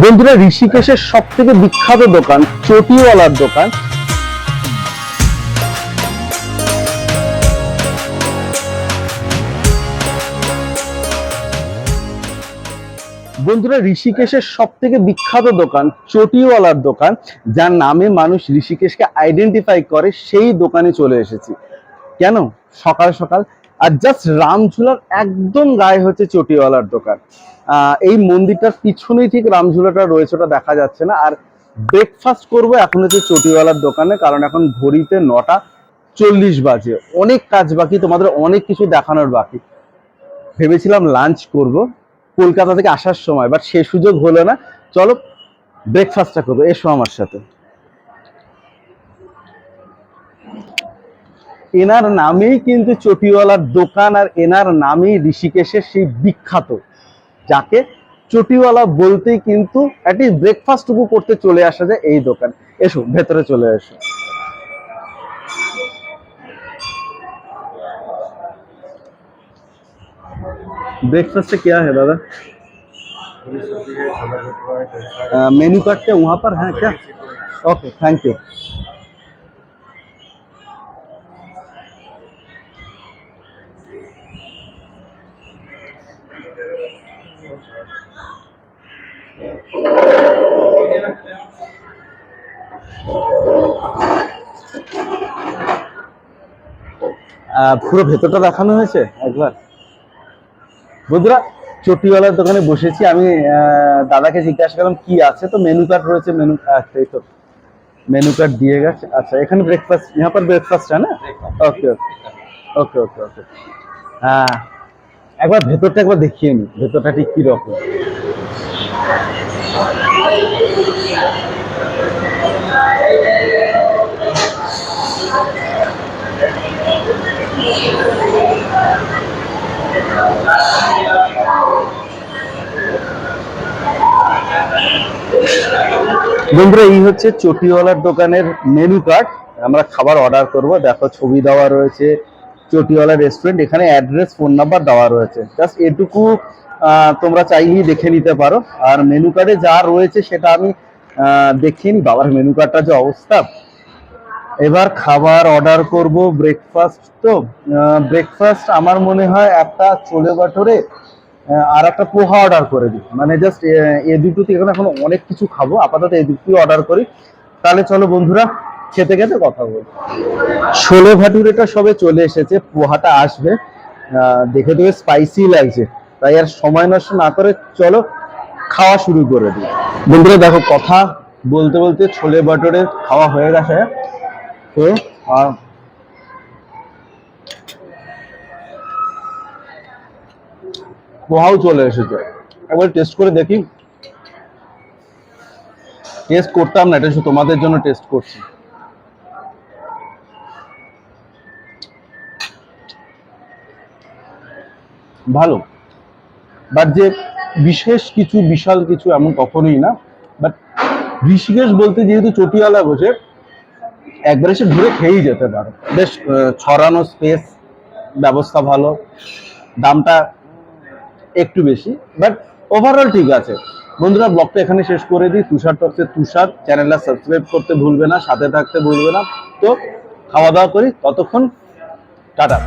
বন্ধুরা, ঋষিকেশের সব থেকে বিখ্যাত দোকান চটিওয়ালার দোকান। বন্ধুরা, ঋষিকেশের সব থেকে বিখ্যাত দোকান চটিওয়ালার দোকান, যার নামে মানুষ ঋষিকেশকে আইডেন্টিফাই করে, সেই দোকানে চলে এসেছি। কেন? সকাল সকাল। আর জাস্ট রামঝুলার একদম গায়ে হচ্ছে চটিওয়ালার দোকান। এই মন্দিরটার পিছনেই ঠিক রামঝুলাটা রয়েছে, ওটা দেখা যাচ্ছে না। আর ব্রেকফাস্ট করবো এখন হচ্ছে চটিওয়ালার দোকানে, কারণ এখন ঘড়িতে 9:40 বাজে। অনেক কাজ বাকি, তোমাদের অনেক কিছু দেখানোর বাকি। ভেবেছিলাম লাঞ্চ করব কলকাতা থেকে আসার সময়, বাট সে সুযোগ হলো না। চলো ব্রেকফাস্টটা করবো, এসো আমার সাথে। এনার নামেই কিন্তু চটিওয়ালার দোকান, আর এনার নামেই ঋষিকেশের সেই বিখ্যাত, যাকে চটিওয়ালা বলতেই কিন্তু অ্যাটলিস্ট ব্রেকফাস্টটুকু করতে চলে আসা যায় এই দোকান। এসো ভেতরে চলে এসো। ब्रेकफास्ट क्या है दादा? मेन्यू कार्ड क्या वहाँ पर है क्या? Okay, thank you. পুরো ভেতরটা দেখানো হয়েছে একবার। বন্ধুরা, চটিওয়ালার দোকানে বসেছি আমি। দাদাকে জিজ্ঞাসা করলাম কি আছে, তো মেনু कार्ड রয়েছে। মেনু এই তো मेनू कार्ड दिए गए। अच्छा, এখানে ব্রেকফাস্ট, यहाँ पर ब्रेकफास्ट है ना? Okay okay okay okay okay. হ্যাঁ, একবার ভেতরটা একবার দেখিয়ে নি, ভেতরটা ঠিক কি রকম। বন্ধুরা, এই হচ্ছে চটিওয়ালার দোকানের মেনু কার্ড। আমরা খাবার অর্ডার করব। দেখো, ছবি দেওয়া রয়েছে, চটিওয়ালা রেস্টুরেন্ট, এখানে অ্যাড্রেস, ফোন নাম্বার দেওয়া রয়েছে। জাস্ট এটুকু তোমরা চাইলেই দেখে নিতে পারো। আর মেনু কার্ডে যা রয়েছে সেটা আমি দেখিনি। বাবার মেনু কার্ডটা যে অবস্থা। এবার খাবার অর্ডার করব। ব্রেকফাস্ট, তো ব্রেকফাস্ট আমার মনে হয় একটা ছোলে ভাটুরে আর একটা পোহা অর্ডার করে দিই। মানে জাস্ট এ দুটোতে এখন অনেক কিছু খাবো, আপাতত এই দুটোই অর্ডার করি। তাহলে চলো বন্ধুরা, খেতে খেতে কথা বলি। ছোলে ভাটুরেটা সবে চলে এসেছে, পোহাটা আসবে। দেখে তো স্পাইসি লাগছে, তাই আর সময় নষ্ট না করে চলো খাওয়া শুরু করে দিই। বন্ধুরা দেখো, কথা বলতে বলতে ছোলে ভাটুরে খাওয়া হয়ে গেছে। তো পোহাও চলে এসেছে, একবার টেস্ট করে দেখি। টেস্ট করতাম না, এটা শুধু তোমাদের জন্য টেস্ট করছি। ভালো, বাট যে বিশেষ কিছু, বিশাল কিছু এমন কখনোই না। বাট ঋষিকেশ বলতে যেহেতু চটিওয়ালা বসে, একবারে সে ঘুরে খেয়েই যেতে পারো। বেশ ছড়ানো স্পেস, ব্যবস্থা ভালো, দামটা একটু বেশি, বাট ওভারঅল ঠিক আছে। বন্ধুরা, ব্লগটা এখানে শেষ করে দিই। তুষার টক্সের তুষার চ্যানেলটা সাবস্ক্রাইব করতে ভুলবে না, সাথে থাকতে ভুলবে না। তো খাওয়া দাওয়া করি, ততক্ষণ টাটা।